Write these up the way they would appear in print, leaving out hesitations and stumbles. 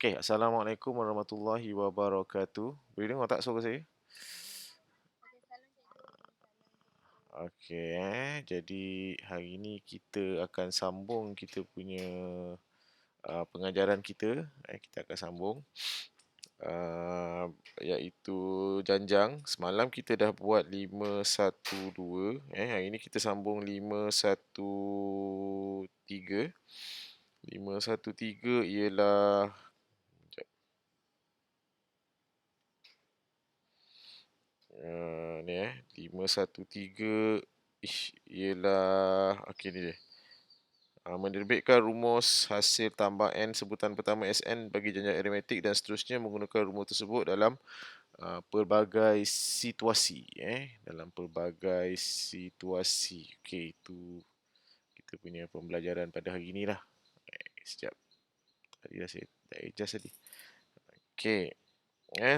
Okey, Assalamualaikum warahmatullahi wabarakatuh. Boleh dengar tak suara saya? Okey, jadi hari ini kita akan sambung kita punya pengajaran kita. Kita akan sambung uh, iaitu janjang. Semalam kita dah buat 512. Hari ini kita sambung 513. 513 ialah ni 513 ialah okey ni dia. Menerbitkan rumus hasil tambah N sebutan pertama Sn bagi janjang aritmetik dan seterusnya menggunakan rumus tersebut dalam pelbagai situasi. Dalam pelbagai situasi. Okey, itu kita punya pembelajaran pada hari ini lah. Sekejap. Tadi dah saya dah adjust tadi. Okey.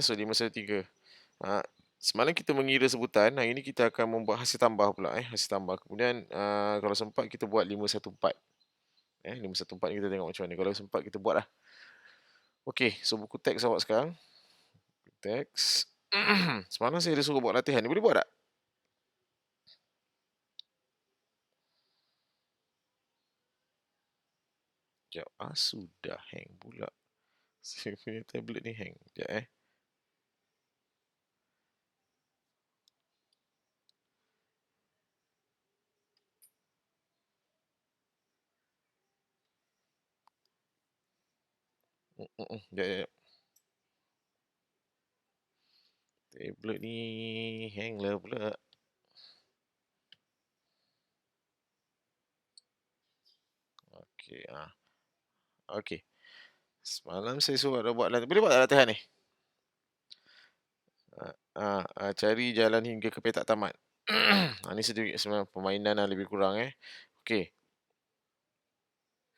So 513. Semalam kita mengira sebutan, hari ini kita akan membuat hasil tambah pula. Hasil tambah. Kemudian kalau sempat kita buat 514. 514 ni kita tengok macam mana. Kalau sempat kita buat lah. Okey, so buku teks awak sekarang. Buku teks. Semalam saya ada suruh buat latihan ni. Boleh buat tak? Sekejap. Sudah hang pula. Saya punya tablet ni hang. Sekejap Sekejap. Tablet ni hang lah pula. Okey. Okey. Semalam saya suruh dah buat latihan. Boleh buat tak latihan ni? Cari jalan hingga ke petak tamat. Ni sedikit sebenarnya permainan lah lebih kurang Okey.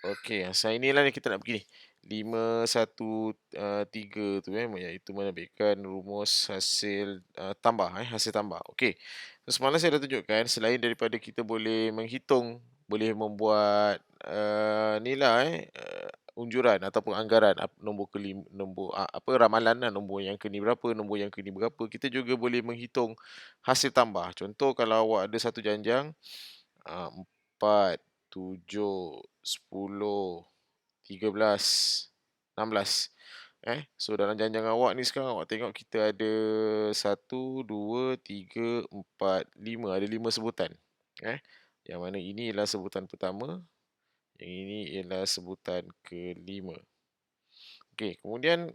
Okey, saya inilah ni kita nak pergi ni. 513 tu iaitu menerbitkan rumus hasil tambah hasil tambah. Okey. So, semalam saya dah tunjukkan selain daripada kita boleh menghitung, boleh membuat unjuran ataupun anggaran nombor nombor ramalan lah, nombor yang ke ni berapa, nombor yang ke ni berapa. Kita juga boleh menghitung hasil tambah. Contoh kalau awak ada satu janjang 4, 7, 10, 13, 16. So dalam janjang awak ni sekarang awak tengok kita ada 1, 2, 3, 4, 5. Ada 5 sebutan. Yang mana ini ialah sebutan pertama. Yang ini ialah sebutan kelima. Okey, kemudian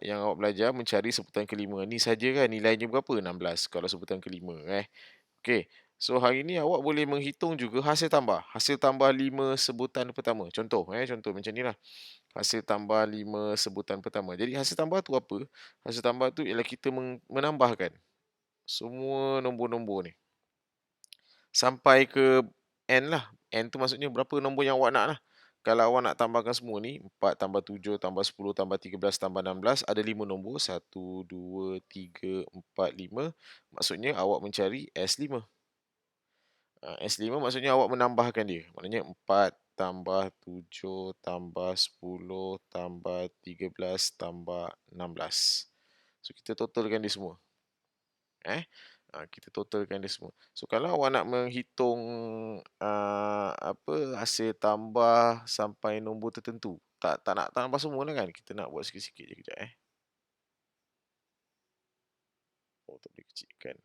yang awak belajar mencari sebutan kelima. Ni saja kan nilainya berapa? 16 kalau sebutan kelima Okey. So hari ni awak boleh menghitung juga hasil tambah. Hasil tambah 5 sebutan pertama. Contoh contoh macam nilah. Hasil tambah 5 sebutan pertama. Jadi hasil tambah tu apa? Hasil tambah tu ialah kita menambahkan semua nombor-nombor ni sampai ke N lah. N tu maksudnya berapa nombor yang awak nak lah. Kalau awak nak tambahkan semua ni, 4 tambah 7 tambah 10 tambah 13 tambah 16, ada 5 nombor. 1, 2, 3, 4, 5. Maksudnya awak mencari S5. S5 maksudnya awak menambahkan dia. Maknanya 4 tambah 7 tambah 10 tambah 13 tambah 16. So kita totalkan dia semua. Kita totalkan dia semua. So kalau awak nak menghitung hasil tambah sampai nombor tertentu, tak nak tambah semua lah kan. Kita nak buat sikit-sikit je kejap tak boleh kecilkan.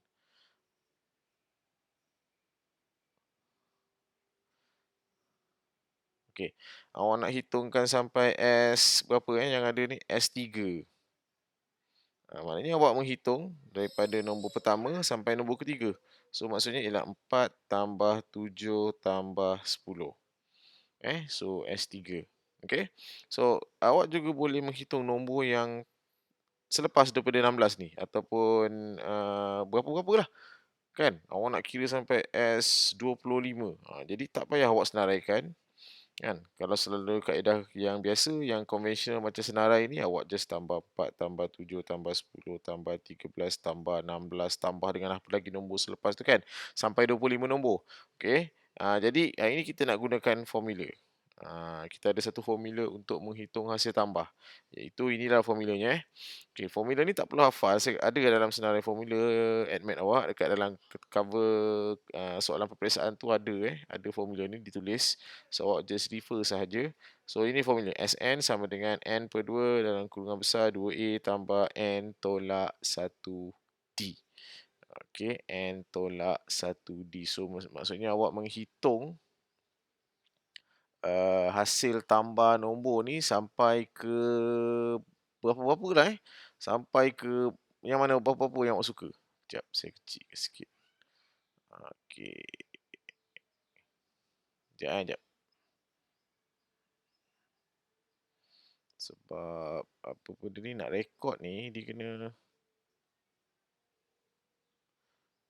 Okey. Awak nak hitungkan sampai S berapa yang ada ni? S3. Maknanya awak menghitung daripada nombor pertama sampai nombor ketiga. So maksudnya ialah 4 tambah 7 tambah 10. So S3. Okey. So awak juga boleh menghitung nombor yang selepas daripada 16 ni ataupun berapa-berapa lah. Kan? Awak nak kira sampai S25. Jadi tak payah awak senaraikan. Kan? Kalau selalu kaedah yang biasa, yang konvensional macam senarai ni, awak just tambah 4, tambah 7, tambah 10, tambah 13, tambah 16, tambah dengan apa lagi nombor selepas tu kan. Sampai 25 nombor. Okey. Jadi hari ni kita nak gunakan formula. Kita ada satu formula untuk menghitung hasil tambah. Iaitu inilah formulanya. Okey, formula ni tak perlu hafal. Ada dalam senarai formula ADMAT awak dekat dalam cover soalan peperiksaan tu ada ada formula ni ditulis. So awak just refer sahaja. So ini formula Sn sama dengan n per 2 dalam kurungan besar 2a tambah n tolak 1d. Okey, n tolak 1d. So maksudnya awak menghitung hasil tambah nombor ni sampai ke berapa-berapa lah sampai ke yang mana berapa-berapa yang awak suka. Sekejap, saya kecilkan sikit. Okey. Sekejap, sekejap. Sebab apa benda ni nak rekod ni, dia kena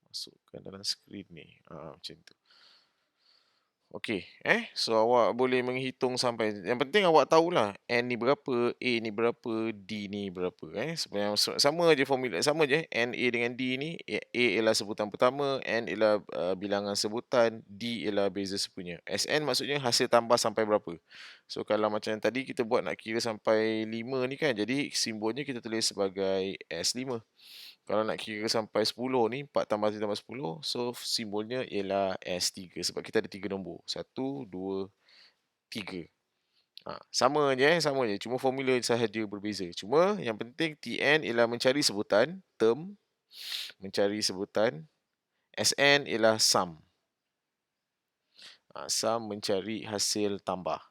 masukkan dalam skrin ni. Macam tu. Okey, so awak boleh menghitung sampai, yang penting awak tahulah N ni berapa, A ni berapa, D ni berapa, Sebenarnya sama je formula, sama je, NA dengan D ni, A ialah sebutan pertama, N ialah bilangan sebutan, D ialah beza sepunya. SN maksudnya hasil tambah sampai berapa. So kalau macam yang tadi kita buat nak kira sampai 5 ni kan, jadi simbolnya kita tulis sebagai S5. Kalau nak kira sampai 10 ni, 4 tambah 3 tambah 10, so simbolnya ialah S3 sebab kita ada 3 nombor. 1, 2, 3. Sama je, sama je. Cuma formula sahaja berbeza. Cuma yang penting TN ialah mencari sebutan, term, mencari sebutan. SN ialah sum. Sum mencari hasil tambah.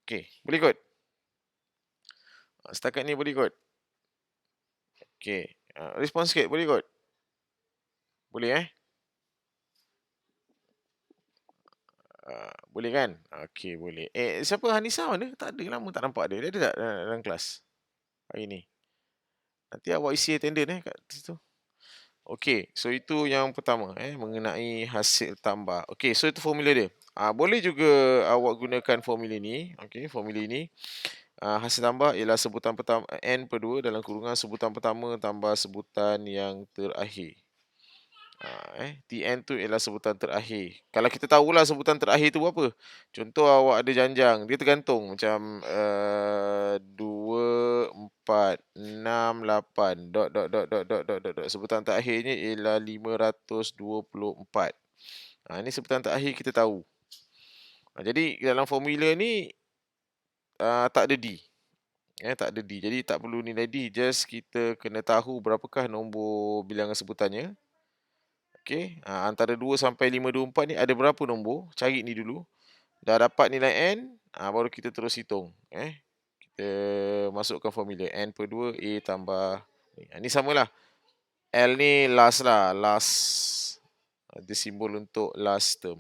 Okey, boleh kot? Setakat ni boleh kot? Okey, respon sikit, boleh kot? Boleh boleh kan? Okey, boleh. Siapa Hanisa mana? Tak ada, lama tak nampak dia. Dia ada tak dalam kelas hari ni? Nanti awak isi attendance kat situ. Okey, so itu yang pertama mengenai hasil tambah. Okey, so itu formula dia. Boleh juga awak gunakan formula ni. Okey, formula ini. Hasil tambah ialah sebutan pertama n per 2 dalam kurungan sebutan pertama tambah sebutan yang terakhir. TN tu ialah sebutan terakhir. Kalau kita tahulah sebutan terakhir tu apa. Contoh awak ada janjang, dia tergantung macam 2, 4, 6, 8 dot. Sebutan terakhirnya ialah 524. Ini sebutan terakhir kita tahu. Jadi dalam formula ni tak ada D. Tak ada D. Jadi tak perlu nilai D, just kita kena tahu berapakah nombor bilangan sebutannya. Okey, antara 2 sampai 524 ni ada berapa nombor? Cari ni dulu. Dah dapat nilai n, baru kita terus hitung. Kita masukkan formula n per 2 A tambah ni samalah. L ni last lah, last. Ada simbol untuk last term.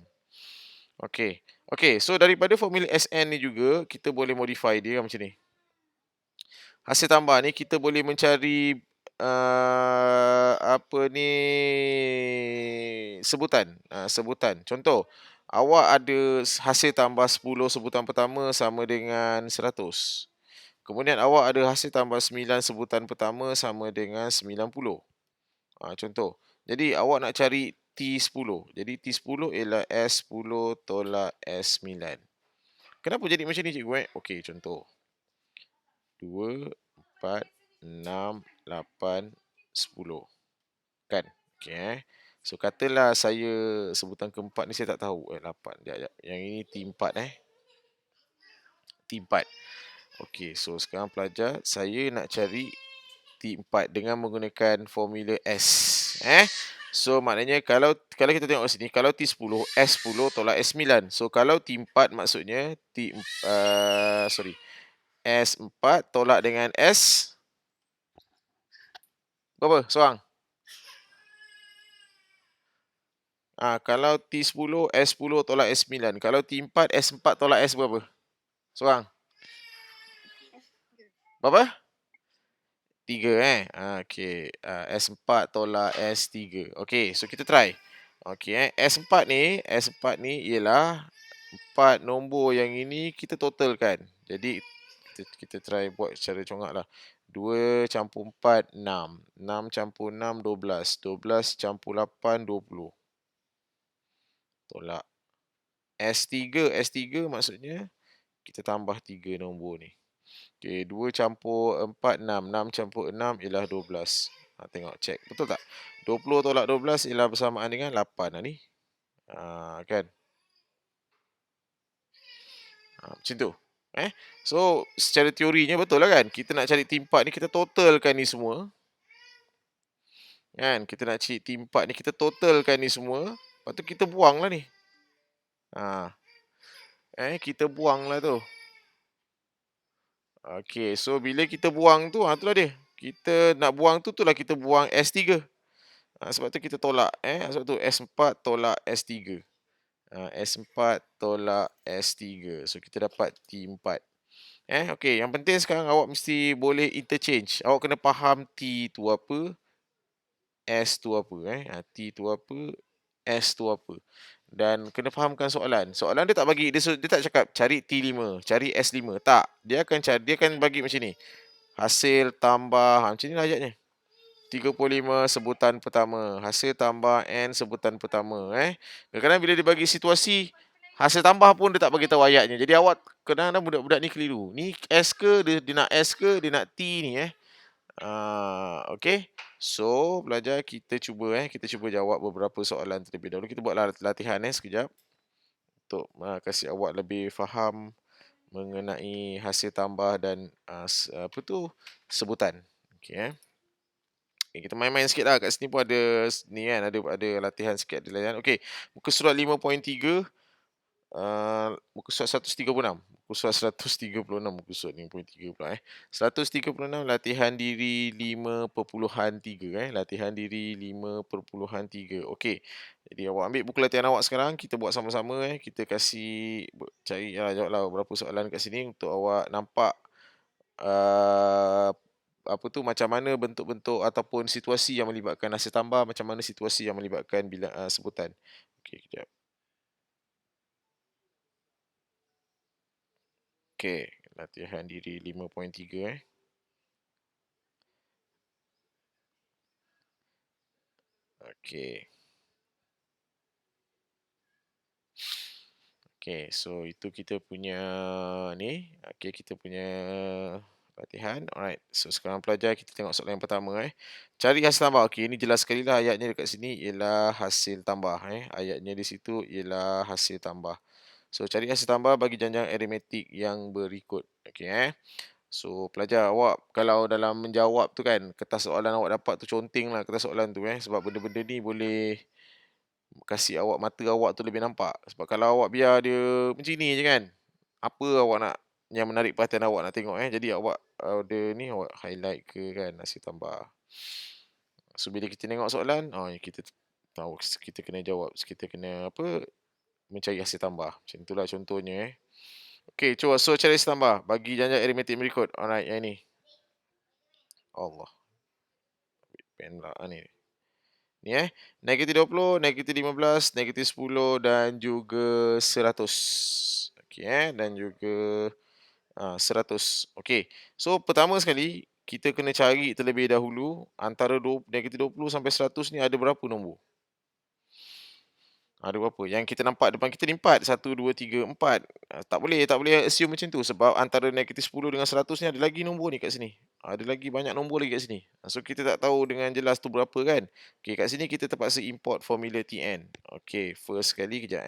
Okey. Okey, so daripada formula Sn ni juga kita boleh modify dia macam ni. Hasil tambah ni kita boleh mencari apa ni sebutan. Sebutan. Contoh, awak ada hasil tambah 10 sebutan pertama sama dengan 100. Kemudian awak ada hasil tambah 9 sebutan pertama sama dengan 90. Contoh. Jadi awak nak cari T10. Jadi T10 ialah S10 tolak S9. Kenapa jadi macam ni cikgu? Okey, contoh. 2, 4, 6, 8, 10. Kan? Okey So katalah saya sebutan keempat ni saya tak tahu. 8. Sekejap. Yang ini T4 T4. Okey, so sekarang pelajar saya nak cari T4 dengan menggunakan formula S. So maknanya kalau kita tengok sini, kalau T10 S10 tolak S9. So kalau T4 maksudnya S4 tolak dengan S berapa? Seorang. Kalau T10 S10 tolak S9. Kalau T4 S4 tolak S berapa? Seorang. Berapa? 3 okey. S4 tolak S3. Okey, so kita try. Okey S4 ni ialah 4 nombor yang ini kita totalkan. Jadi kita try buat secara congaklah. 2 campur 4 6. 6 campur 6 12. 12 campur 8 20. Tolak S3 maksudnya Kita tambah 3 nombor ni. Okey, 2 campur 4, 6. 6 campur 6 ialah 12. Tengok, check. Betul tak? 20 tolak 12 ialah bersamaan dengan 8 lah ni. Kan? Macam tu. So, secara teorinya betul lah kan? Kita nak cari T4 ni, kita totalkan ni semua. Kan? Kita nak cari T4 ni, kita totalkan ni semua. Lepas tu kita buang lah ni. Kita buang lah tu. Okey, so bila kita buang tu, itulah dia. Kita nak buang tu, itulah kita buang S3. Sebab tu kita tolak. Sebab tu S4 tolak S3. S4 tolak S3. So, kita dapat T4. Okey, yang penting sekarang awak mesti boleh interchange. Awak kena faham T tu apa, S tu apa. T tu apa, S tu apa. Dan kena fahamkan soalan. Soalan dia tak bagi, dia tak cakap cari T5, cari S5. Tak. Dia akan bagi macam ni. Hasil tambah, macam ni lah ayatnya. 35 sebutan pertama. Hasil tambah N sebutan pertama. Kadang-kadang bila dia bagi situasi, hasil tambah pun dia tak bagi tahu ayatnya. Jadi awak kadang-kadang budak-budak ni keliru. Ni S ke, dia nak S ke, dia nak T ni. Okay. So, belajar kita cuba jawab beberapa soalan terlebih dahulu. Kita buat latihan sekejap. Untuk kasih awak lebih faham mengenai hasil tambah dan sebutan. Okay. Kita main-main sikit lah. Kat sini pun ada ni kan, ada latihan sikit, ada latihan. Okey, muka surat 5.3, muka surat 136. Muka surat 136, muka surat 5.3 pula 136, latihan diri 5.3 latihan diri 5.3. Okey. Jadi awak ambil buku latihan awak sekarang, kita buat sama-sama Kita kasih cari jawablah beberapa soalan kat sini untuk awak nampak macam mana bentuk-bentuk ataupun situasi yang melibatkan hasil tambah, macam mana situasi yang melibatkan sebutan. Okey, kejap. Okey, latihan diri 5.3 Okey. Okey, so itu kita punya ni. Okey, kita punya latihan. Alright. So sekarang pelajar kita tengok soalan yang pertama Cari hasil tambah. Okey, ini jelas sekali lah ayatnya dekat sini ialah hasil tambah Ayatnya di situ ialah hasil tambah. So cari hasil tambah bagi janjang aritmetik yang berikut. Okey So pelajar awak kalau dalam menjawab tu kan, kertas soalan awak dapat tu conteng lah kertas soalan tu sebab benda-benda ni boleh kasih awak mata awak tu lebih nampak. Sebab kalau awak biar dia macam ni je kan, apa awak nak yang menarik perhatian awak nak tengok Jadi awak ada ni awak highlight ke kan hasil tambah. So bila kita tengok soalan, kita tahu kita kena jawab, kita kena mencari hasil tambah. Macam itulah contohnya Okey, cuba so cari hasil tambah bagi janjang aritmetik berikut. Alright, yang ni. Allah. Pen lah ni. Ni negatif 20, negatif 15, negatif 10 dan juga 100. Okey dan juga 100. Okey. So pertama sekali kita kena cari terlebih dahulu antara negatif 20 sampai 100 ni ada berapa nombor? Ada berapa? Yang kita nampak depan kita ni 4. 1, 2, 3, 4. Tak boleh assume macam tu sebab antara negatif 10 dengan 100 ni ada lagi nombor ni kat sini. Ada lagi banyak nombor lagi kat sini. So kita tak tahu dengan jelas tu berapa kan. Okey, kat sini kita terpaksa import formula Tn. Okey, first sekali kejap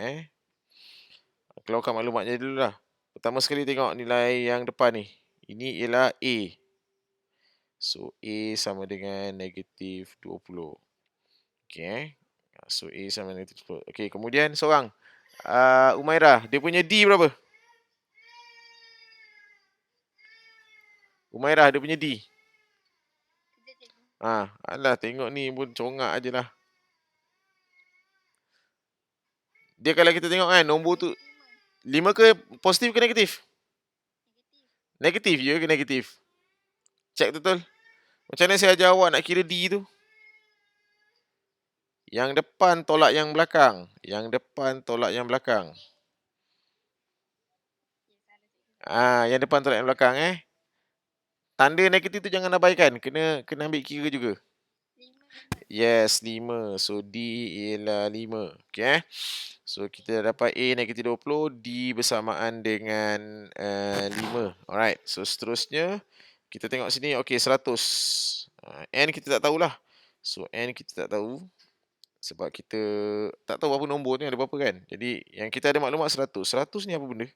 Keluarkan maklumatnya dulu lah. Pertama sekali tengok nilai yang depan ni. Ini ialah A. So A sama dengan negatif 20. Okey So A sama dengan 20. Okey, kemudian seorang Umairah, dia punya D berapa? Umairah, dia punya D. Alah, tengok ni pun congak je lah. Dia kalau kita tengok kan, nombor tu 5 ke positif ke negatif? Negatif je ke negatif? Check betul. Macam mana saya ajar awak nak kira D tu? Yang depan tolak yang belakang. Yang depan tolak yang belakang. Yang depan tolak yang belakang Tanda negatif tu jangan abaikan. Kena ambil kira juga. Yes, 5. So, D ialah 5. Okay. So, kita dapat A negatif 20, D bersamaan dengan 5. Alright. So, seterusnya, kita tengok sini. Okay, 100. N kita tak tahulah. So, N kita tak tahu. Sebab kita tak tahu apa nombor ni ada berapa kan. Jadi, yang kita ada maklumat 100. 100 ni apa benda?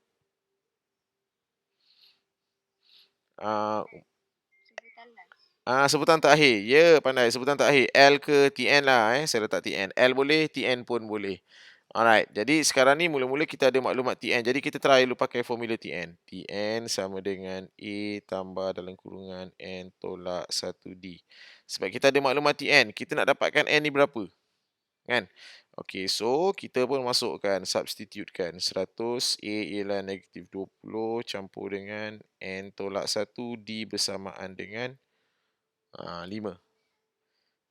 Ah, sebutan terakhir. Ya, pandai. Sebutan terakhir. L ke TN lah. Saya letak TN. L boleh, TN pun boleh. Alright. Jadi sekarang ni mula-mula kita ada maklumat TN. Jadi kita try dulu pakai formula TN. TN sama dengan A tambah dalam kurungan N tolak 1D. Sebab kita ada maklumat TN. Kita nak dapatkan N ni berapa? Kan? Okey, so kita pun masukkan, substitutekan. 100, A ialah negatif 20 campur dengan N tolak 1, D bersamaan dengan 5.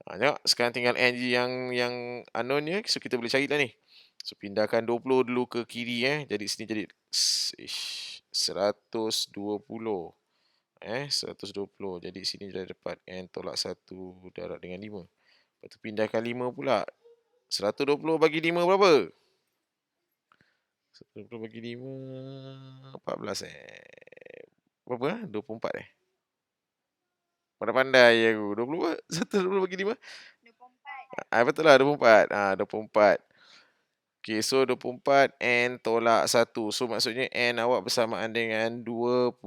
Tengok sekarang tinggal N yang unknown-nya, so kita boleh cari dah ni. So pindahkan 20 dulu ke kiri jadi sini jadi 120. 120. Jadi sini dah dapat N tolak 1 darab dengan 5. Lepas tu pindahkan 5 pula. 120 bagi 5 berapa? 120 bagi 5 14 Berapa 24 Pandai-pandai aku. 20 apa? 120 bagi 5? 24. Betul lah 24. 24. Okey, so 24 N tolak 1. So maksudnya N awak bersamaan dengan 25.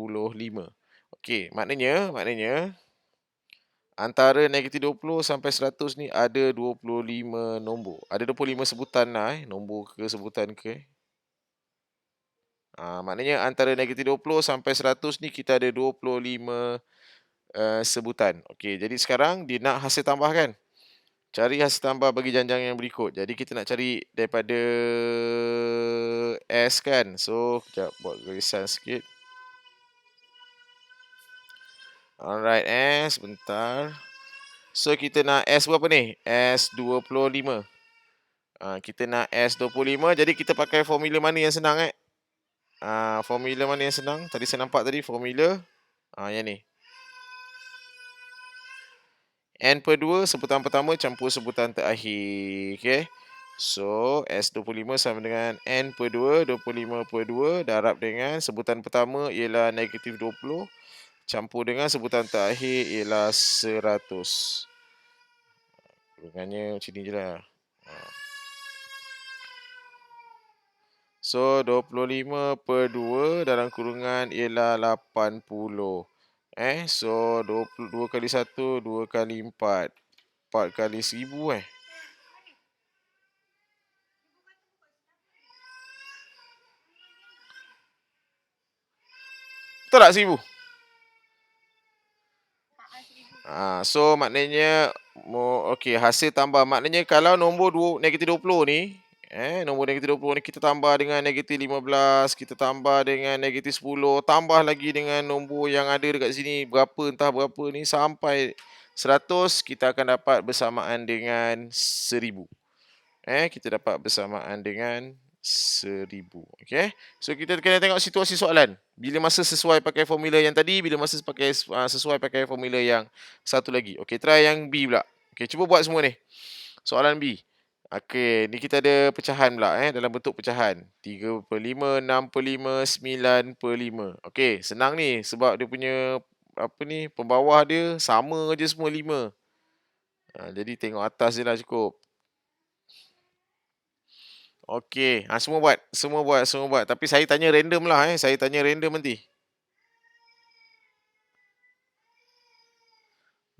Okey, maknanya antara negatif 20 sampai 100 ni ada 25 nombor. Ada 25 sebutan lah nombor ke sebutan ke. Maknanya antara negatif 20 sampai 100 ni kita ada 25 sebutan. Okey, jadi sekarang dia nak hasil tambah kan? Cari hasil tambah bagi janjang yang berikut. Jadi kita nak cari daripada S kan. So, kejap buat garisan sikit. Alright, S. Bentar. So, kita nak S berapa ni? S25. Kita nak S25. Jadi, kita pakai formula mana yang senang formula mana yang senang? Tadi saya nampak tadi formula. Yang ni. N per 2 sebutan pertama campur sebutan terakhir. Okay. So, S25 sama dengan N per 2, 25 per 2 darab dengan sebutan pertama ialah negatif 20 campur dengan sebutan terakhir ialah 100. Kurungannya macam ni je lah. So, 25 per 2 dalam kurungan ialah 80. So 22 kali 1, 2 kali 4. 4 kali 1000 Betul tak 1000? So maknanya okey, hasil tambah maknanya kalau nombor negatif 20 ni nombor negatif 20 ni kita tambah dengan negatif 15, kita tambah dengan negatif 10, tambah lagi dengan nombor yang ada dekat sini entah berapa ni sampai 100, kita akan dapat bersamaan dengan 1000. Kita dapat bersamaan dengan 1000. Okay. So kita kena tengok situasi soalan. Bila masa sesuai pakai formula yang tadi, bila masa sesuai pakai formula yang satu lagi. Okay, try yang B pula. Okay, cuba buat semua ni. Soalan B. Okay, ni kita ada pecahan pula dalam bentuk pecahan. 3 per 5, 6 per 5, 9 per 5. Okay, senang ni sebab dia punya pembawah dia sama je semua 5. Jadi tengok atas je lah cukup. Okey, semua buat. Tapi saya tanya random lah Saya tanya random nanti.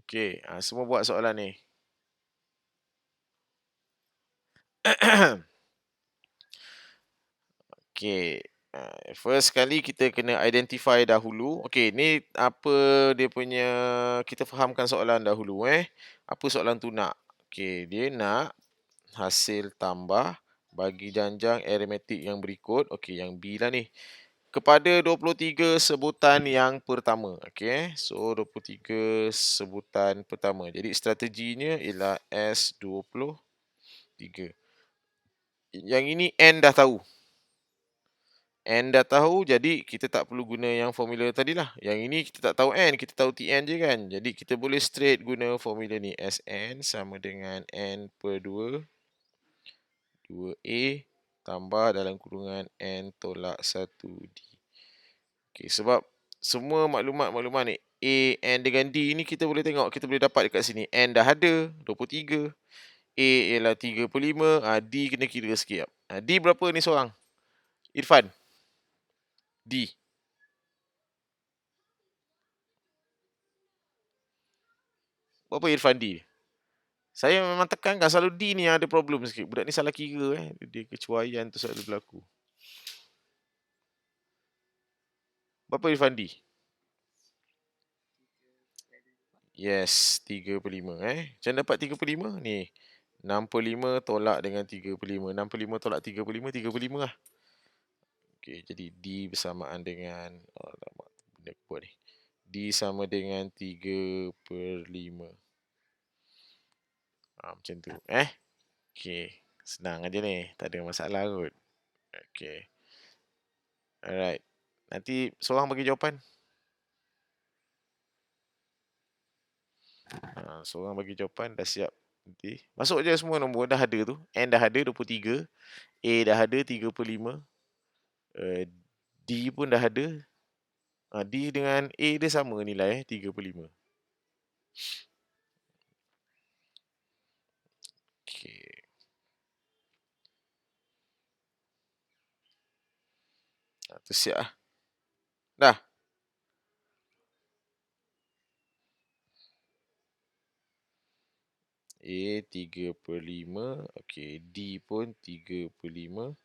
Okey, semua buat soalan ni. Okey. First kali kita kena identify dahulu. Okey, ni apa dia punya, kita fahamkan soalan dahulu Apa soalan tu nak? Okey, dia nak hasil tambah bagi janjang aritmetik yang berikut. Okey, yang B lah ni. Kepada 23 sebutan yang pertama. Okay. So, 23 sebutan pertama. Jadi, strateginya ialah S23. Yang ini N dah tahu. N dah tahu, jadi kita tak perlu guna yang formula tadilah. Yang ini kita tak tahu N, kita tahu Tn je kan. Jadi kita boleh straight guna formula ni. Sn sama dengan N per 2, 2A tambah dalam kurungan N tolak 1D. Okay, sebab semua maklumat-maklumat ni A, N dengan D ni kita boleh tengok, kita boleh dapat dekat sini. N dah ada, 23. A ialah 35. D kena kira sikit. D berapa ni seorang? Irfan. D. Berapa Irfan D? Saya memang tekankan selalu D ni yang ada problem sikit. Budak ni salah kira Dia kecuaian tu selalu berlaku. Berapa Irfan D? Yes, 35 Macam dapat 35 ni? 65 tolak dengan 35. 65 tolak 35, 35 lah. Okey, jadi D bersamaan dengan benda aku buat ni. D sama dengan 3/5. Macam tu. Okey, senang aja ni. Tak ada masalah kot. Okey. Alright. Nanti seorang bagi jawapan. Seorang bagi jawapan dah siap. Nanti masuk je semua nombor dah ada tu. N dah ada 23. A dah ada 35. D pun dah ada. D dengan A dia sama nilai 35. Okey. Tu siap lah. Dah. A 3/5. Okey, D pun 3/5.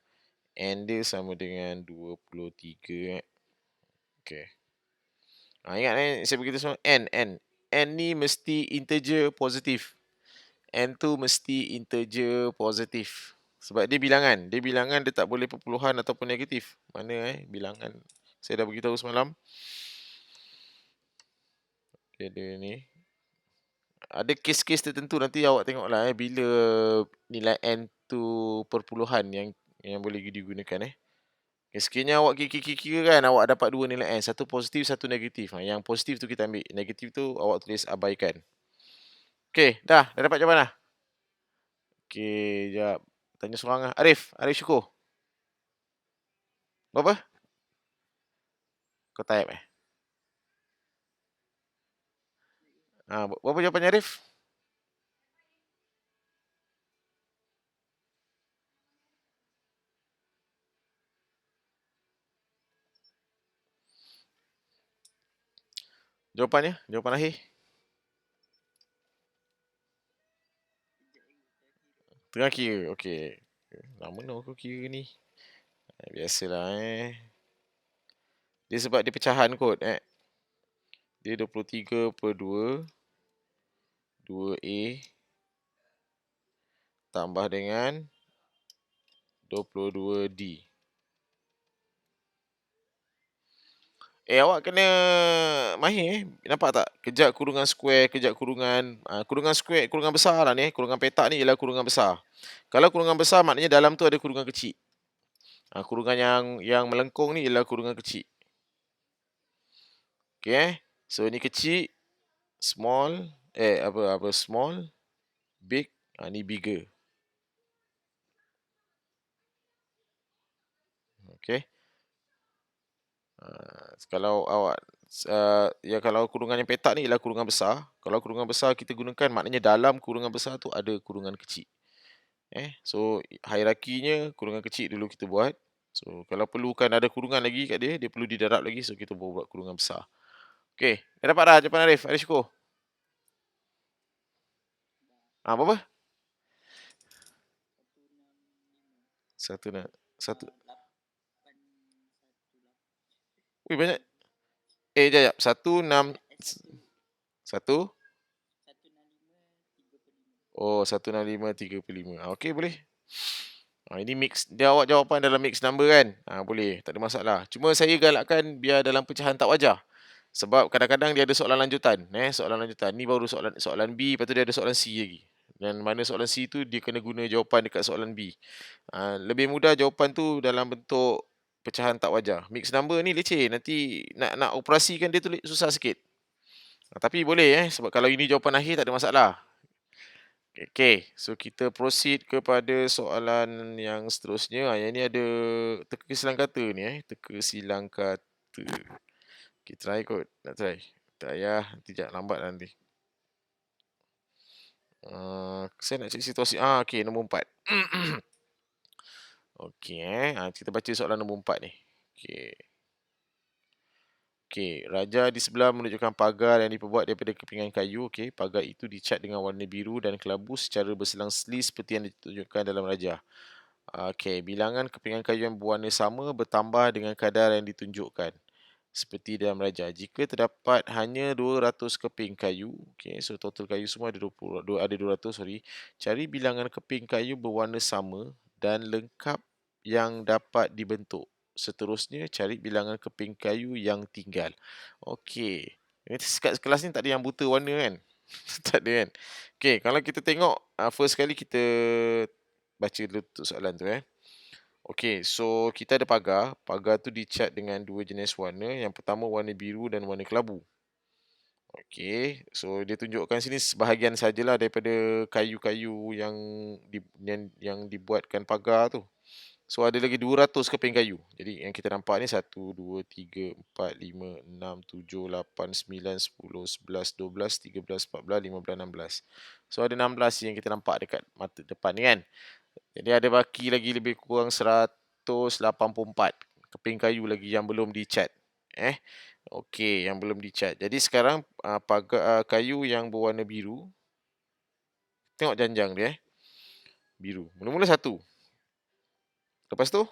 N dia sama dengan 23. Okey. Ingat saya beritahu semua N. N ni mesti integer positif. N tu mesti integer positif. Sebab dia bilangan. Dia bilangan dia tak boleh perpuluhan ataupun negatif. Mana bilangan. Saya dah beritahu semalam. Dia ada ni. Ada kes-kes tertentu nanti awak tengoklah bila nilai N tu perpuluhan yang boleh digunakan Sekiranya awak kira-kira kan awak dapat dua nilai N. Satu positif, satu negatif. Yang positif tu kita ambil. Negatif tu awak tulis abaikan. Okey, dah dapat jawapan dah? Okey, jap. Tanya seorang lah. Arif Syukur. Berapa? Kau type berapa jawapannya Arif? Jawapan akhir. Tengah kira. Okey. Lama nak aku kira ni. Biasalah Dia sebab dia pecahan kot Dia 23/2 2A tambah dengan 22D. Awak kena mahir Nampak tak? Kejap kurungan square, kejap kurungan. Kurungan square, kurungan besar lah ni. Kurungan petak ni ialah kurungan besar. Kalau kurungan besar maknanya dalam tu ada kurungan kecil. Kurungan yang melengkung ni ialah kurungan kecil. Okay So ni kecil, small, small, big, ni bigger. Okay kalau awak kalau kurungan yang petak ni ialah kurungan besar. Kalau kurungan besar kita gunakan maknanya dalam kurungan besar tu ada kurungan kecil. So hierarkinya kurungan kecil dulu kita buat. So kalau perlukan ada kurungan lagi kat dia perlu didarab lagi, so kita buat kurungan besar. Okey, dah dapat dah jawapan Arif syukur. Berapa? Satu. Wih banyak. Jap. 16 1 165 3/5. Okey boleh. Ini mix. Dia awak jawapan dalam mix number kan? Boleh, tak ada masalah. Cuma saya galakkan biar dalam pecahan tak wajar. Sebab kadang-kadang dia ada soalan lanjutan. Soalan lanjutan. Ni baru soalan B, lepas tu dia ada soalan C lagi. Dan mana soalan C tu dia kena guna jawapan dekat soalan B. Lebih mudah jawapan tu dalam bentuk pecahan tak wajar. Mixed number ni leceh, nanti nak operasikan dia tu susah sikit. Tapi boleh sebab kalau ini jawapan akhir tak ada masalah. Okey, so kita proceed kepada soalan yang seterusnya. Yang ni ada teka silang kata ni teka silang kata. Okey, try kot. Nak try. Tak payah, nanti sekejap lambat nanti. Saya nak cek situasi. Okey, nombor 4. Okey kita baca soalan nombor 4 ni. Okey. Okey, raja di sebelah menunjukkan pagar yang diperbuat daripada kepingan kayu. Okey, pagar itu dicat dengan warna biru dan kelabu secara berselang-seli seperti yang ditunjukkan dalam raja. Okey, bilangan kepingan kayu yang berwarna sama bertambah dengan kadar yang ditunjukkan seperti dalam raja. Jika terdapat hanya 200 keping kayu, okey, so total kayu semua ada 200, sorry. Cari bilangan keping kayu berwarna sama dan lengkap yang dapat dibentuk. Seterusnya, cari bilangan keping kayu yang tinggal. Okey. Kat kelas ni tak ada yang buta warna kan? Tak ada kan? Okey, kalau kita tengok, first kali kita baca dulu soalan tu Okey, so kita ada pagar. Pagar tu dicat dengan dua jenis warna. Yang pertama warna biru dan warna kelabu. Okey, so dia tunjukkan sini sebahagian sajalah daripada kayu-kayu yang dibuatkan pagar tu. So ada lagi 200 keping kayu. Jadi yang kita nampak ni 1, 2, 3, 4, 5, 6, 7, 8, 9, 10, 11, 12, 13, 14, 15, 16. So ada 16 yang kita nampak dekat mata depan ni kan. Jadi ada baki lagi lebih kurang 184 keping kayu lagi yang belum dicat. Okey, yang belum dicat. Jadi sekarang pagar kayu yang berwarna biru. Tengok janjang dia biru. Mula-mula 1. Lepas tu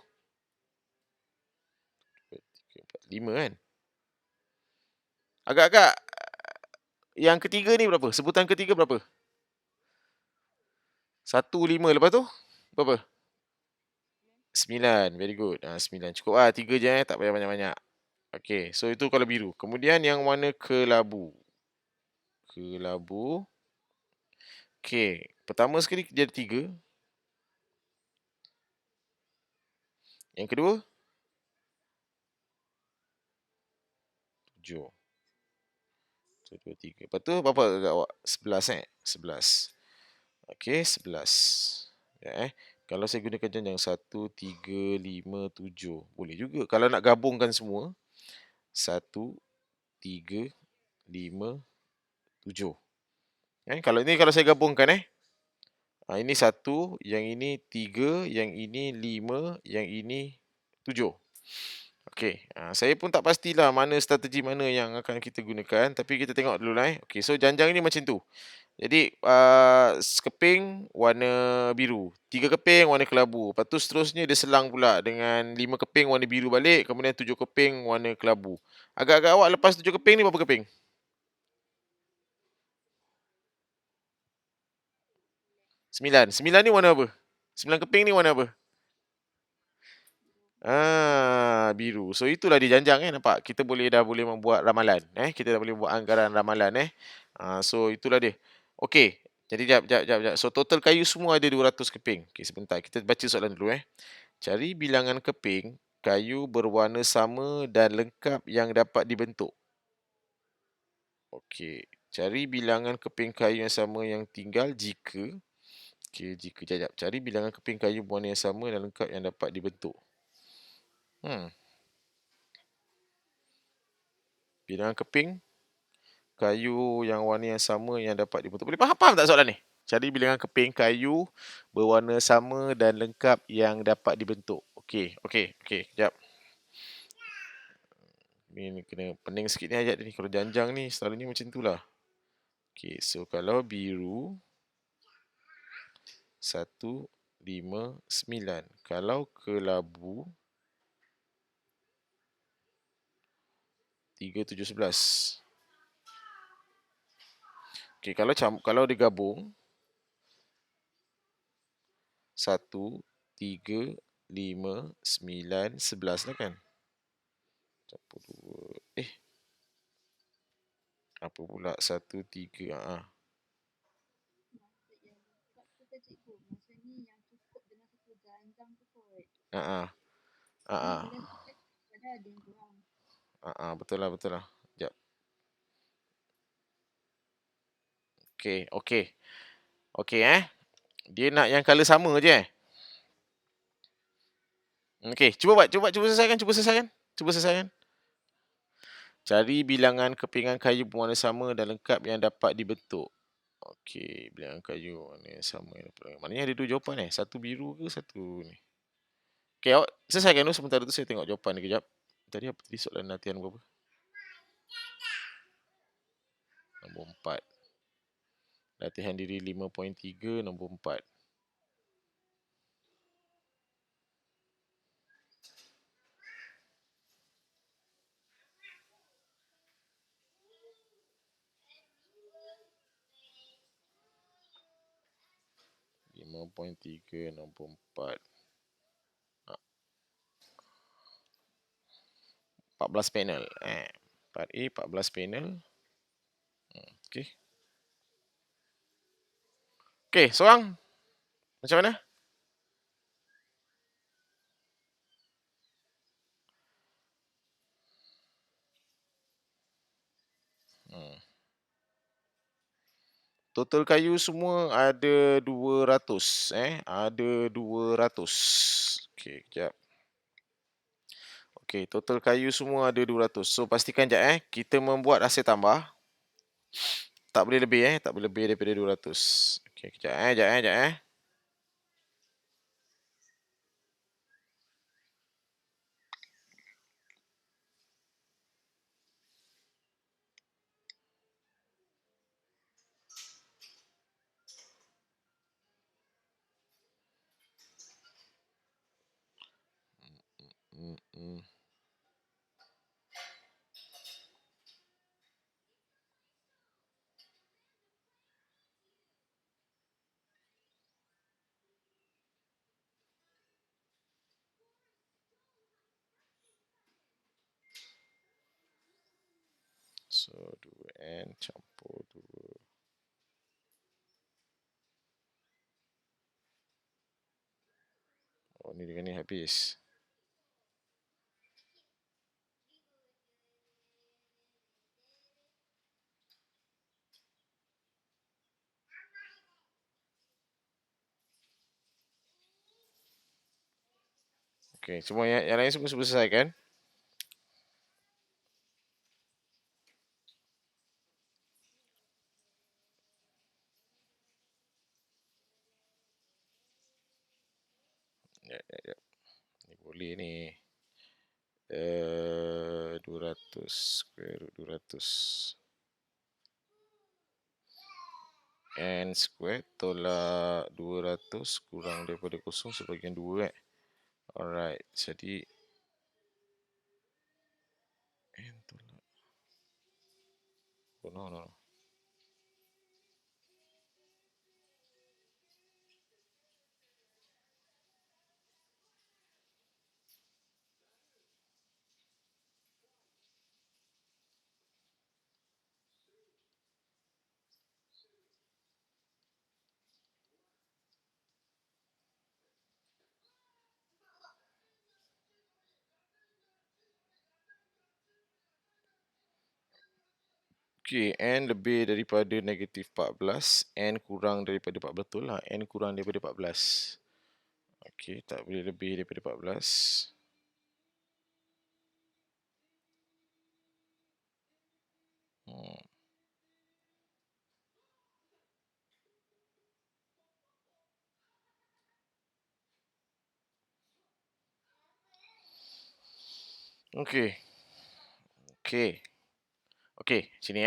2, 3, 4, 5 kan. Agak-agak yang ketiga ni berapa? Sebutan ketiga berapa? 1, 5. Lepas tu berapa? 9. Very good. 9. Cukup 3 je tak payah banyak-banyak. Okey, so itu kalau biru. Kemudian yang warna kelabu. Kelabu. Okey, pertama sekali dia ada 3. Yang kedua 7. 1, 2, 3. Lepas tu berapa agak awak? 11 11. Okey, 11. Ya Kalau saya gunakan janjang 1, 3, 5, 7. Boleh juga. Kalau nak gabungkan semua 1, 3, 5, 7. Kalau saya gabungkan ini 1, yang ini 3, yang ini 5, yang ini 7. Okey, saya pun tak pastilah strategi mana yang akan kita gunakan, tapi kita tengok dulu lah Okey, so janjang ni macam tu. Jadi sekeping warna biru, 3 keping warna kelabu. Lepas tu seterusnya dia selang pula dengan 5 keping warna biru balik, kemudian 7 keping warna kelabu. Agak-agak awak lepas 7 keping ni berapa keping? 9. 9 ni warna apa? 9 keping ni warna apa? Biru. So itulah dia janjang nampak. Kita dah boleh membuat ramalan kita dah boleh buat anggaran ramalan so itulah dia. Okey. Jadi jap. So total kayu semua ada 200 keping. Okey, sebentar kita baca soalan dulu Cari bilangan keping kayu berwarna sama dan lengkap yang dapat dibentuk. Okey, cari bilangan keping kayu yang sama yang tinggal jika jap. Cari bilangan keping kayu berwarna yang sama dan lengkap yang dapat dibentuk. Bilangan keping kayu yang warna yang sama yang dapat dibentuk. Boleh faham tak soalan ni? Cari bilangan keping kayu berwarna sama dan lengkap yang dapat dibentuk. Okey. Sekejap. Ni kena pening sikit ni ayat ni. Kalau janjang ni selalunya macam tu lah. Okey, so kalau biru 1, 5, 9. Kalau kelabu 3, 7, 11. Okey, kalau digabung 1, 3, 5, 9, 11 lah kan? Campur 2. Apa pula 1, 3. Betul lah, betul lah. Sekejap. Okey, okey. Okey Dia nak yang color sama je Okey, cuba selesaikan, Cuba selesaikan. Cari bilangan kepingan kayu berwarna sama dan lengkap yang dapat dibentuk. Okey, bilangan kayu warna yang sama yang dapat. Maknanya ada dua jawapan Satu biru ke satu ni. Okey, awak selesaikan dulu sementara tu saya tengok jawapan ni kejap. Tadi apa tadi soalan latihan berapa? Nombor 4. Latihan diri 5.3 nombor 4. Nombor 4. 14 panel. 4A 14 panel. Okey. Okey, seorang. Macam mana? Total kayu semua ada 200 ada 200. Okey, kejap. Okey, total kayu semua ada 200. So pastikan jap kita membuat hasil tambah. Tak boleh lebih tak boleh lebih daripada 200. Okey, kejap jap. So 2N campur 2. Oh, ni dengan ni habis. Okey, semua yang lain semua selesai kan? Ya. Ni boleh ni. 200 square root 200. N square tolak 200 kurang daripada kosong sebahagian 2 Alright, jadi N tolak. Oh no. Okey, N lebih daripada negatif 14. N kurang daripada 14. Betul lah, N kurang daripada 14. Okey, tak boleh lebih daripada 14. Okey. Okey, sini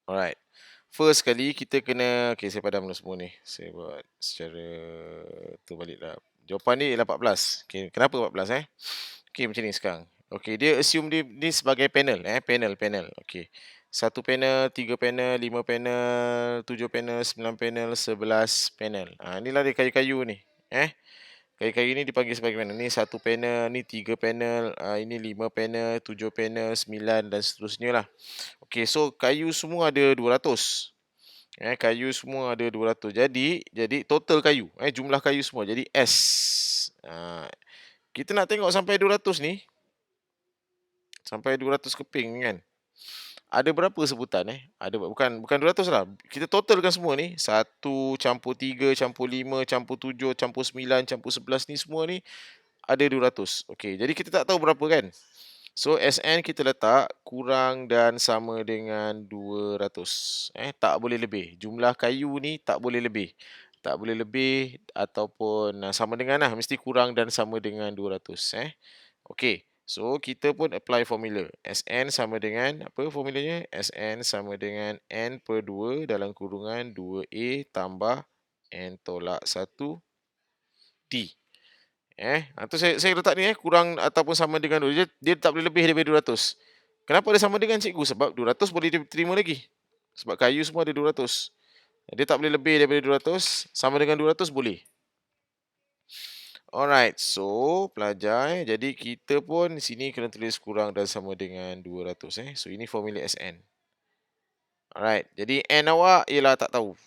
Alright. First kali kita kena, saya padam dulu semua ni. Saya buat secara terbaliklah. Jawapan ni ialah 14. Okey, kenapa 14 Okey, macam ni sekarang. Okey, dia assume dia ni sebagai panel panel. Okey. 1 panel, 3 panel, 5 panel, 7 panel, 9 panel, 11 panel. Inilah dia kayu-kayu ni. Kayu-kayu ni dipanggil sebagai panel. Ni 1 panel, ni 3 panel, ini 5 panel, 7 panel, 9 dan seterusnya lah. Okey, so kayu semua ada 200. Kayu semua ada 200. Jadi total kayu, jumlah kayu semua jadi S. Kita nak tengok sampai 200 ni. Sampai 200 keping kan. Ada berapa sebutan Ada bukan 200 lah. Kita totalkan semua ni. 1 campur 3 campur 5 campur 7 campur 9 campur 11 ni semua ni ada 200. Okey, jadi kita tak tahu berapa kan. So SN kita letak kurang dan sama dengan 200. Tak boleh lebih. Jumlah kayu ni tak boleh lebih. Tak boleh lebih ataupun sama dengan lah. Mesti kurang dan sama dengan 200. Okey. So kita pun apply formula. SN sama dengan apa formulanya? SN sama dengan N per 2 dalam kurungan 2A tambah N tolak 1 D. Tu saya letak ni kurang ataupun sama dengan 2. Dia tak boleh lebih daripada 200. Kenapa dia sama dengan cikgu? Sebab 200 boleh diterima lagi. Sebab kayu semua ada 200. Dia tak boleh lebih daripada 200. Sama dengan 200 boleh. Alright, so pelajar jadi kita pun sini kena tulis kurang dan sama dengan 200 So ini formula SN. Alright, jadi N awak ialah tak tahu.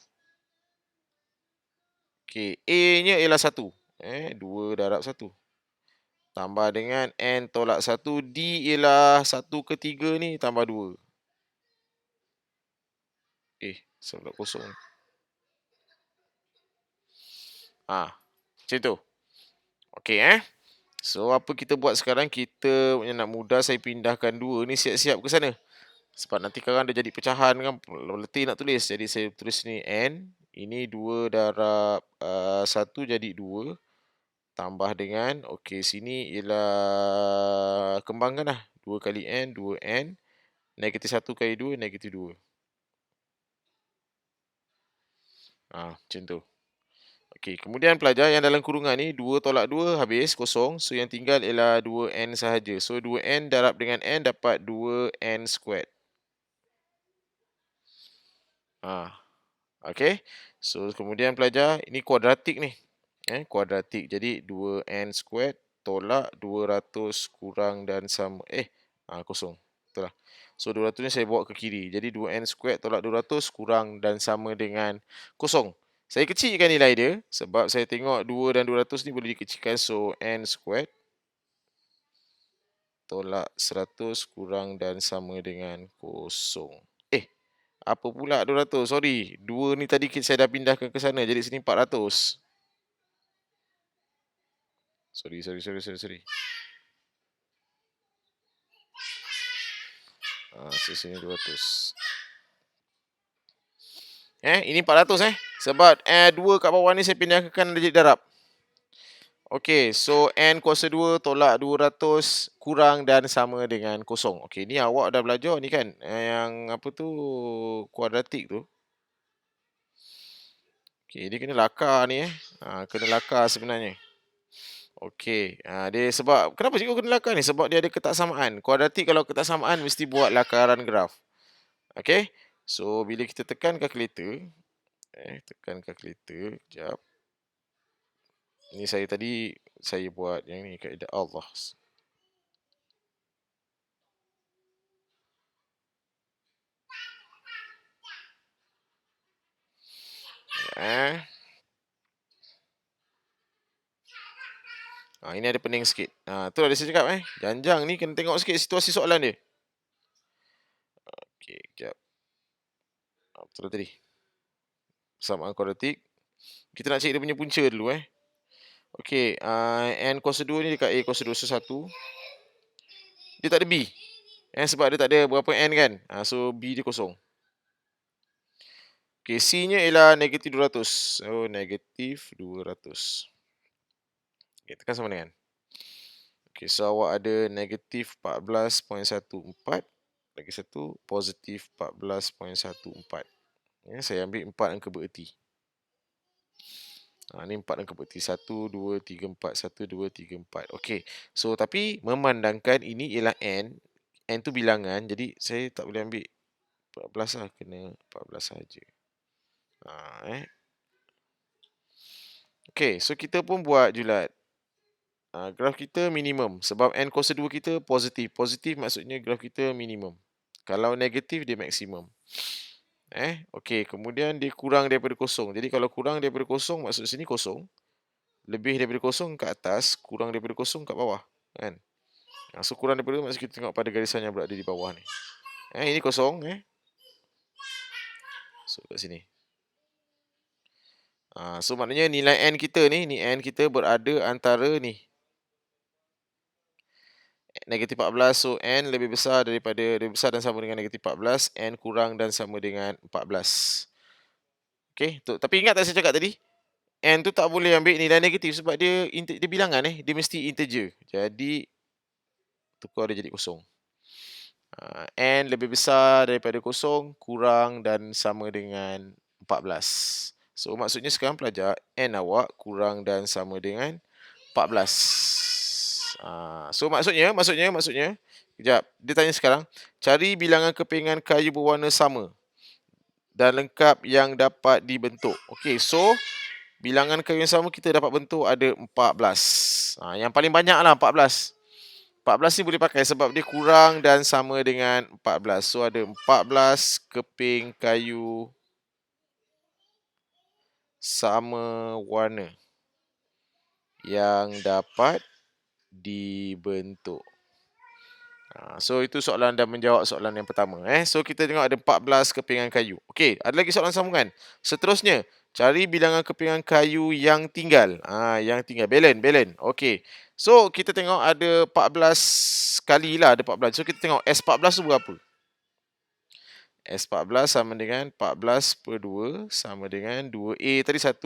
Okey, A-nya ialah 1. 2 darab 1. Tambah dengan N tolak 1, D ialah 1 ke 3 ni tambah 2. Sebab kosong. Macam tu. Okey So apa kita buat sekarang? Kita nak mudah saya pindahkan 2 ni siap-siap ke sana. Sebab nanti sekarang dia jadi pecahan kan. Letih nak tulis. Jadi saya tulis ni N. Ini 2 darab 1 jadi 2. Tambah dengan. Okey sini ialah kembangkan lah. 2 kali N, 2N. Negatif 1 kali 2, negatif 2. Macam tu. Okey, kemudian pelajar yang dalam kurungan ni 2 tolak 2 habis kosong. So yang tinggal ialah 2N sahaja. So 2N darab dengan N dapat 2N squared. Okey. So kemudian pelajar ini kuadratik ni. Kuadratik. Jadi 2N squared tolak 200 kurang dan sama kosong. Betul lah. So 200 ni saya bawa ke kiri. Jadi 2N squared tolak 200 kurang dan sama dengan kosong. Saya kecilkan nilai dia sebab saya tengok 2 dan 200 ni boleh dikecilkan. So N squared tolak 100 kurang dan sama dengan kosong. Apa pula 200? Sorry. 2 ni tadi saya dah pindahkan ke sana. Jadi sini 400. Sorry. Sini 200. Ini 400 Sebab 2 kat bawah ni saya pindahkan jadi darab. Okey, so N kuasa 2 tolak 200 kurang dan sama dengan kosong. Okey, ni awak dah belajar ni kan? Yang apa tu kuadratik tu. Okey, dia kena lakar ni kena lakar sebenarnya. Okey, dia sebab kenapa cikgu kena lakar ni? Sebab dia ada ketaksamaan. Kuadratik kalau ketaksamaan mesti buat lakaran graf. Okey. So bila kita tekan kalkulator, tekan kalkulator, kejap. Ni saya tadi saya buat yang ni kaedah Allah. Ini ada pening sikit. Tu ada saya cakap Janjang ni kena tengok sikit situasi soalan dia. Okey, kejap. Betul tadi. Persamaan kuadratik. Kita nak cek dia punya punca dulu Okey, N kuasa 2 ni dekat A kuasa 2 so 1. Dia tak ada B. Sebab dia tak ada berapa N kan. So B dia kosong. Okey, C-nya ialah negatif 200. So negatif 200. Okey, tekan sama dengan. Okey, so awak ada negatif 14.14. Lagi satu positif 14.14. Saya ambil 4 angka bererti. Ni 4 angka bererti. 1, 2, 3, 4. 1, 2, 3, 4. Okey. So, tapi memandangkan ini ialah N. N tu bilangan. Jadi, saya tak boleh ambil 14 lah. Kena 14 saja. Okey. So, kita pun buat julat. Graf kita minimum. Sebab N kuasa 2 kita positif. Positif maksudnya graf kita minimum. Kalau negatif, dia maksimum. Okey, kemudian dia kurang daripada kosong. Jadi kalau kurang daripada kosong, maksud sini kosong. lebih daripada kosong kat atas, kurang daripada kosong kat bawah, kan? So kurang daripada maksud kita tengok pada garisan yang berada di bawah ni. Ini kosong, So kat sini. So maknanya nilai n kita ni, berada antara ni. Negatif 14, so n lebih besar dan sama dengan negatif 14, n kurang dan sama dengan 14. Okay, tapi ingat tak saya cakap tadi? N tu tak boleh ambil nilai negatif sebab dia bilangan dia mesti integer. Jadi tukar dia jadi kosong. N lebih besar daripada kosong, kurang dan sama dengan 14. So maksudnya sekarang pelajar, N awak kurang dan sama dengan 14. So maksudnya, kejap, dia tanya sekarang, cari bilangan kepingan kayu berwarna sama dan lengkap yang dapat dibentuk. Okey, so bilangan kayu yang sama kita dapat bentuk ada 14. Yang paling banyak lah 14. 14 ni boleh pakai sebab dia kurang dan sama dengan 14. So ada 14 keping kayu sama warna yang dapat dibentuk. So itu soalan dan menjawab soalan yang pertama. So kita tengok ada 14 kepingan kayu. Okey, ada lagi soalan sambungan. Seterusnya, cari bilangan kepingan kayu yang tinggal. Yang tinggal. Belen. Okey. So kita tengok ada 14 kali lah ada 14. So kita tengok S14 tu berapa? S14 sama dengan 14 per 2 sama dengan 2A tadi 1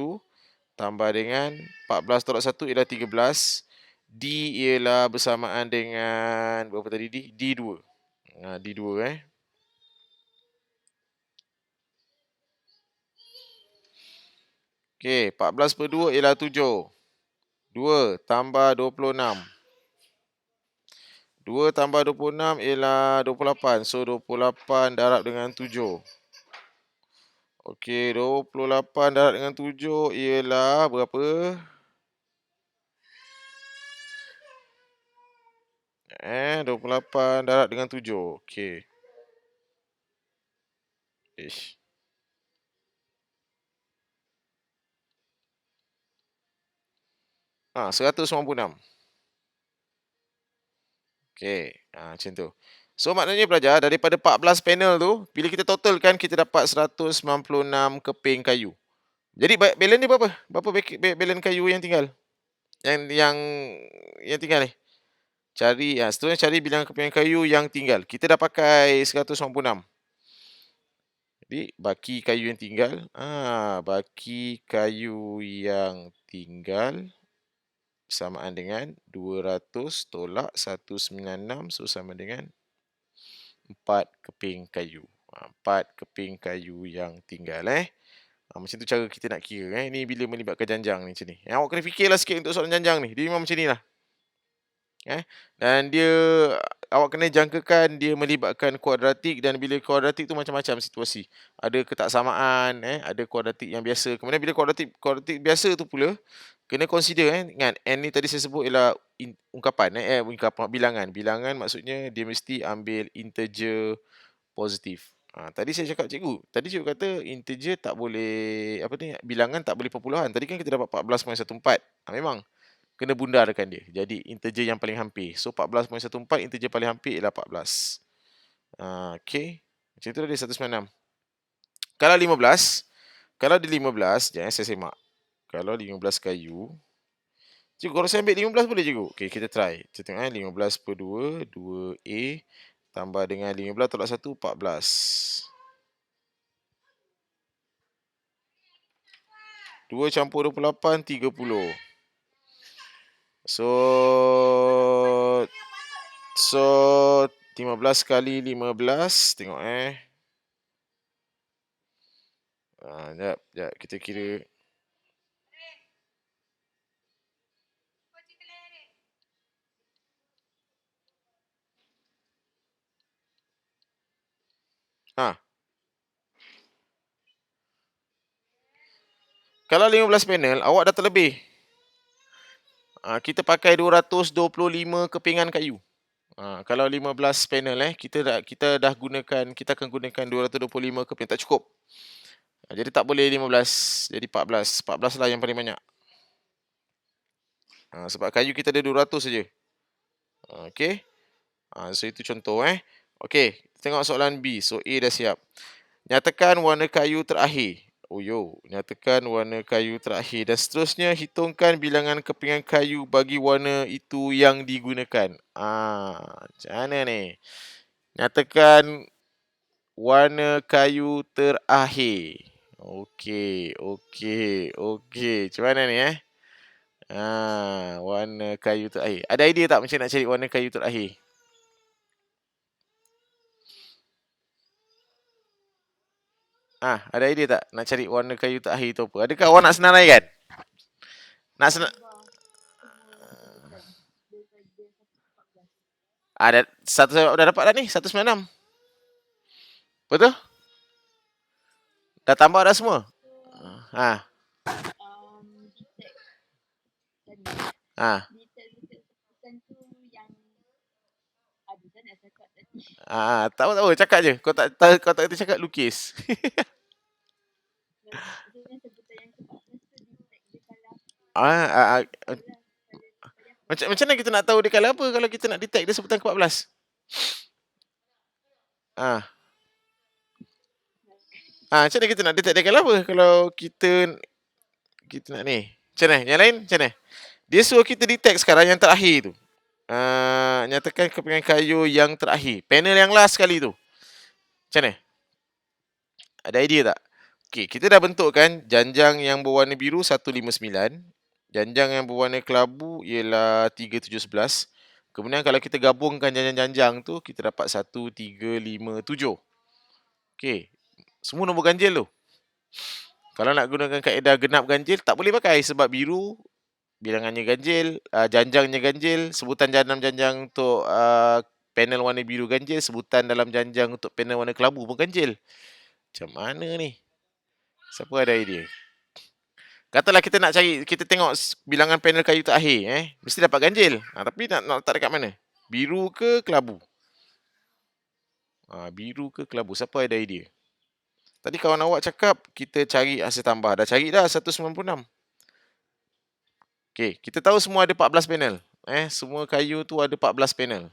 tambah dengan 14 tolak 1 ialah 13. D ialah bersamaan dengan berapa tadi D? D2. D2 Okey, 14 per 2 ialah 7. 2 tambah 26. 2 tambah 26 ialah 28. So 28 darab dengan 7. Okey, 28 darab dengan 7 ialah berapa? 28 darab dengan 7. Okey. Ish. Ah, 196. Okey, macam tu. So maknanya pelajar daripada 14 panel tu, bila kita totalkan kita dapat 196 keping kayu. Jadi belen dia berapa? Berapa belen kayu yang tinggal? Yang tinggal ni. Seterusnya cari bilangan kepingan kayu yang tinggal. Kita dah pakai 196. Jadi baki kayu yang tinggal, baki kayu yang tinggal bersamaan dengan 200 tolak 196, so sama dengan 4 keping kayu. 4 keping kayu yang tinggal macam tu cara kita nak kira Ni bila melibatkan janjang ni macam ni. Awak kena fikirlah sikit untuk soalan janjang ni. Dia memang macam ni lah. Dan dia awak kena jangkakan dia melibatkan kuadratik, dan bila kuadratik tu macam-macam situasi. Ada ketaksamaan, ada kuadratik yang biasa. Kemudian bila kuadratik biasa tu pula kena consider ingat n ni tadi saya sebut ialah ungkapan bilangan. Bilangan maksudnya dia mesti ambil integer positif. Tadi saya cakap cikgu kata integer tak boleh bilangan tak boleh perpuluhan. Tadi kan kita dapat 14.14. Memang kena bundarkan dia jadi integer yang paling hampir. So 14.14 integer paling hampir ialah 14. Okey. Macam tu dia 196. Kalau 15, kalau di 15, jangan saya semak. Kalau 15 kayu, cikgu kalau saya ambil 15 boleh cikgu? Okey, kita try. Kita tengok 15 per 2, 2A tambah dengan 15 tolak 1, 14. 2 campur 28, 30. So 15 kali 15, tengok Sekejap, kita kira. Kalau 15 panel, awak dah terlebih. Kita pakai 225 kepingan kayu. Kalau 15 panel kita akan gunakan 225 kepingan, tak cukup. Jadi tak boleh 15, jadi 14. 14 lah yang paling banyak. Sebab kayu kita ada 200 saja. Okey. So itu contoh Okey, tengok soalan B. So A dah siap. Nyatakan warna kayu terakhir. Oh yo, nyatakan warna kayu terakhir dan seterusnya hitungkan bilangan kepingan kayu bagi warna itu yang digunakan. Macam mana ni? Nyatakan warna kayu terakhir. Okey, okey, okey. Macam mana ni warna kayu terakhir. Ada idea tak macam nak cari warna kayu terakhir? Ada idea tak nak cari warna kayu terakhir tu apa? Adakah awak nak senaraikan? Nak senar... dah dapat dah ni, 196. Betul? Dah tambah dah semua? Tak apa, cakap je. Kau tak kena cakap lukis. Macam mana kita nak tahu dia colour apa kalau kita nak detect dia sebutan ke-14? Macam mana kita nak detect dia colour apa kalau kita nak ni? Macam mana? Yang lain macam mana? Dia suruh kita detect sekarang yang terakhir tu. Nyatakan kepingan kayu yang terakhir. Panel yang last sekali tu. Macam mana? Ada idea tak? Okey, kita dah bentuk kan janjang yang berwarna biru 159. Janjang yang berwarna kelabu ialah 3711. Kemudian kalau kita gabungkan janjang-janjang tu, kita dapat 1357. Okey. Semua nombor ganjil tu. Kalau nak gunakan kaedah genap ganjil, tak boleh pakai sebab biru bilangannya ganjil, janjangnya ganjil, sebutan dalam janjang untuk panel warna biru ganjil, sebutan dalam janjang untuk panel warna kelabu pun ganjil. Macam mana ni? Siapa ada idea? Katalah kita nak cari, kita tengok bilangan panel kayu terakhir, mesti dapat ganjil. Tapi nak letak dekat mana? Biru ke kelabu? Biru ke kelabu? Siapa ada idea? Tadi kawan awak cakap kita cari hasil tambah. Dah cari dah 196. Okey, kita tahu semua ada 14 panel. Semua kayu tu ada 14 panel.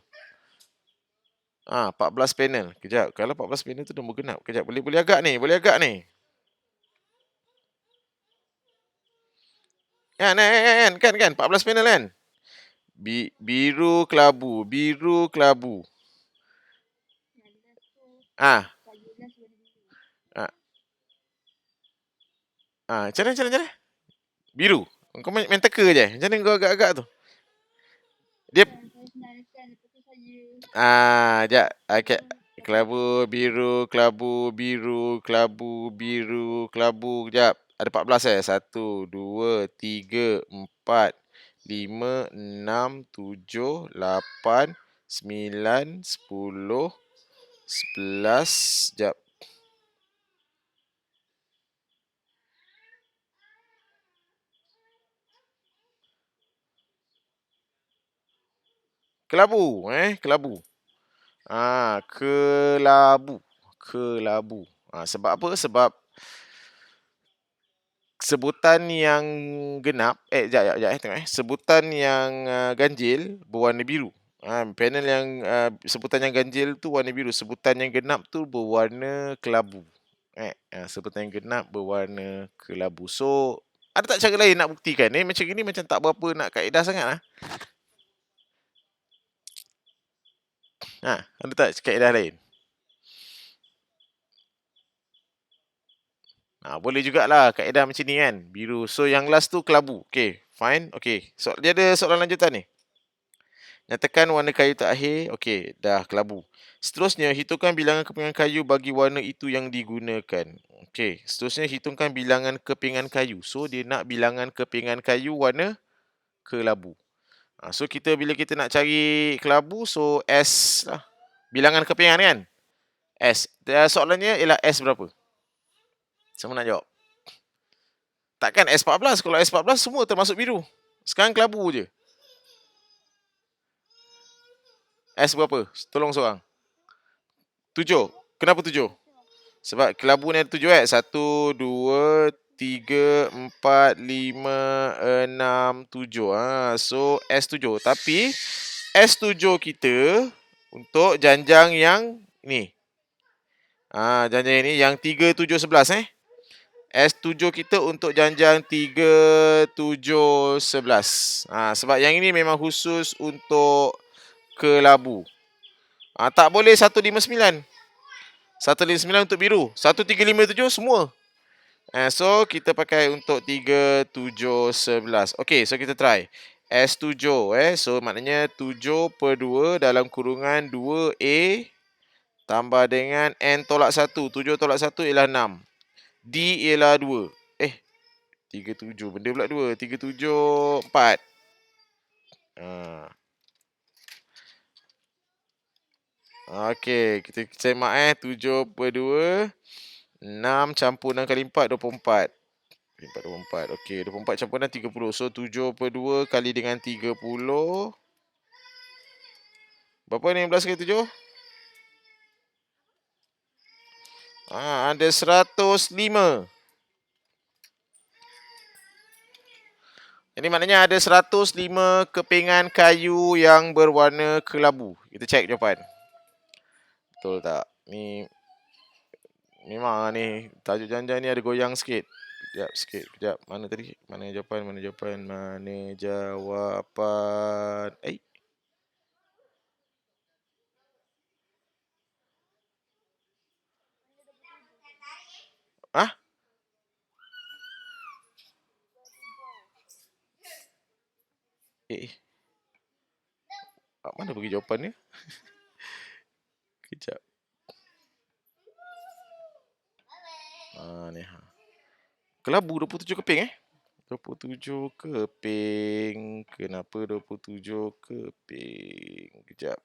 14 panel. Kejap, kalau 14 panel tu nombor genap. Kejap, boleh agak ni, Kan 14 panel kan? Biru kelabu. Macam mana? Biru. Kau main teka je. Macam mana kau agak-agak tu? Dia sekejap. Okay. Kelabu, biru, Kejap. Ada 14 1, 2, 3, 4, 5, 6, 7, 8, 9, 10, 11. Sekejap. Kelabu. Kelabu. Sebab apa? Sebab sebutan yang genap, tengok sebutan yang ganjil berwarna biru. Panel yang sebutan yang ganjil tu warna biru, sebutan yang genap tu berwarna kelabu. Sebutan yang genap berwarna kelabu. So, ada tak cara lain nak buktikan? Macam gini macam tak berapa nak kaedah sangat ada tak kaedah lain? Boleh jugalah kaedah macam ni kan. Biru. So yang last tu kelabu. Okay, fine. Okay. So dia ada soalan lanjutan ni. Nyatakan warna kayu terakhir. Okay, dah kelabu. Seterusnya hitungkan bilangan kepingan kayu bagi warna itu yang digunakan. Okay, seterusnya hitungkan bilangan kepingan kayu. So dia nak bilangan kepingan kayu warna kelabu. So bila kita nak cari kelabu, so S lah. Bilangan kepingan kan? S. Soalannya ialah S berapa? Siapa nak jawab? Takkan S14. Kalau S14 semua termasuk biru. Sekarang kelabu je. S berapa? Tolong seorang. 7. Kenapa 7? Sebab kelabu ni ada 7 1, 2, 3, 4, 5, 6, 7. So S7. Tapi S7 kita untuk janjang yang ni. Janjang ini yang 3, 7, 11 S7 kita untuk janjang 3, 7, 11. Sebab yang ini memang khusus untuk kelabu. Tak boleh 159. 159 untuk biru. 1357 semua. So kita pakai untuk 3, 7, 11. Okay, so kita try. S7 so maknanya 7 per 2 dalam kurungan 2A tambah dengan N tolak 1. 7 tolak 1 ialah 6. D ialah 2. 37. Benda pula 2. 3, 7, 4. Okay, kita semak 7 per 2. 6 campur 6 kali 4, 24. 24. Okey, 24 campur 6, 30. So, 7 per 2 kali dengan 30. Berapa ni 16 kali 7? Ada 105. Jadi maknanya ada 105 kepingan kayu yang berwarna kelabu. Kita cek jawapan. Betul tak? Ni memang ni tajuk janjang ni ada goyang sikit. Kejap. Mana tadi? Mana jawapan? Mana jawapan? Mana pergi jawapan ni? Kejap. Ni Kelabu 27 keping 27 keping. Kenapa 27 keping? Kejap.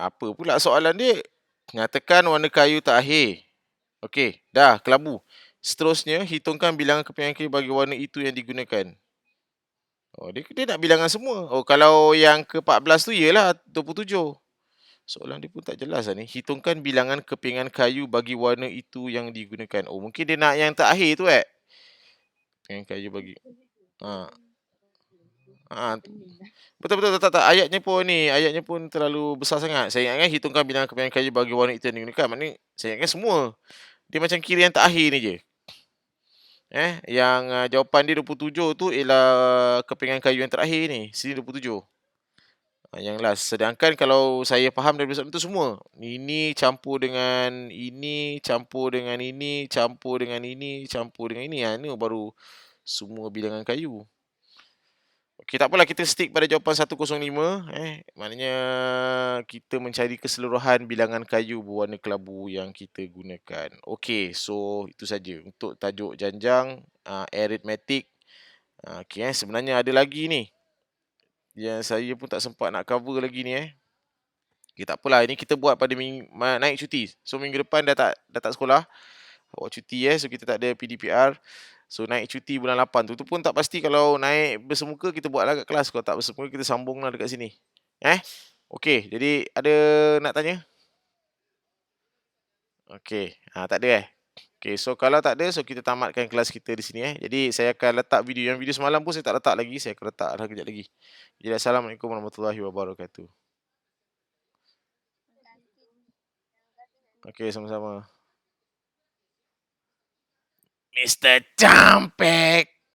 Apa pula soalan dia? Nyatakan warna kayu terakhir. Okey, dah kelabu. Seterusnya, hitungkan bilangan kepingan kayu bagi warna itu yang digunakan. Dia nak bilangan semua. Kalau yang ke-14 tu ialah 27. Soalan dia pun tak jelas lah ni. Hitungkan bilangan kepingan kayu bagi warna itu yang digunakan. Mungkin dia nak yang terakhir tu kepingan kayu bagi. Betul. Tak. Ayatnya pun terlalu besar sangat. Saya ingatkan hitungkan bilangan kepingan kayu bagi warna itu yang digunakan. Maknanya saya ingatkan semua. Dia macam kira yang terakhir ni je. Yang jawapan dia 27 tu ialah kepingan kayu yang terakhir ni. Sini 27. Yang last. Sedangkan kalau saya faham dari soalan tu semua. Ini campur dengan ini, campur dengan ini, campur dengan ini, campur dengan ini. Ini baru semua bilangan kayu. Okey, tak apalah, kita stick pada jawapan 105. Maknanya kita mencari keseluruhan bilangan kayu berwarna kelabu yang kita gunakan. Okey, so itu saja untuk tajuk janjang arithmetic. Okey, sebenarnya ada lagi ni yang saya pun tak sempat nak cover lagi ni. Okey, tak apalah, ini kita buat pada naik cuti. So minggu depan dah tak sekolah. Awak cuti so kita tak ada PDPR. So naik cuti bulan 8 tu pun tak pasti. Kalau naik bersemuka kita buatlah kat kelas. Kalau tak bersemuka kita sambunglah dekat sini. Okey, jadi ada nak tanya? Okey, tak ada Okey, so kalau tak ada, so kita tamatkan kelas kita di sini Jadi saya akan letak video. Yang video semalam pun saya tak letak lagi. Saya akan letak dah kejap lagi. Jadi Assalamualaikum warahmatullahi wabarakatuh. Okey, sama-sama. Mr. Campek.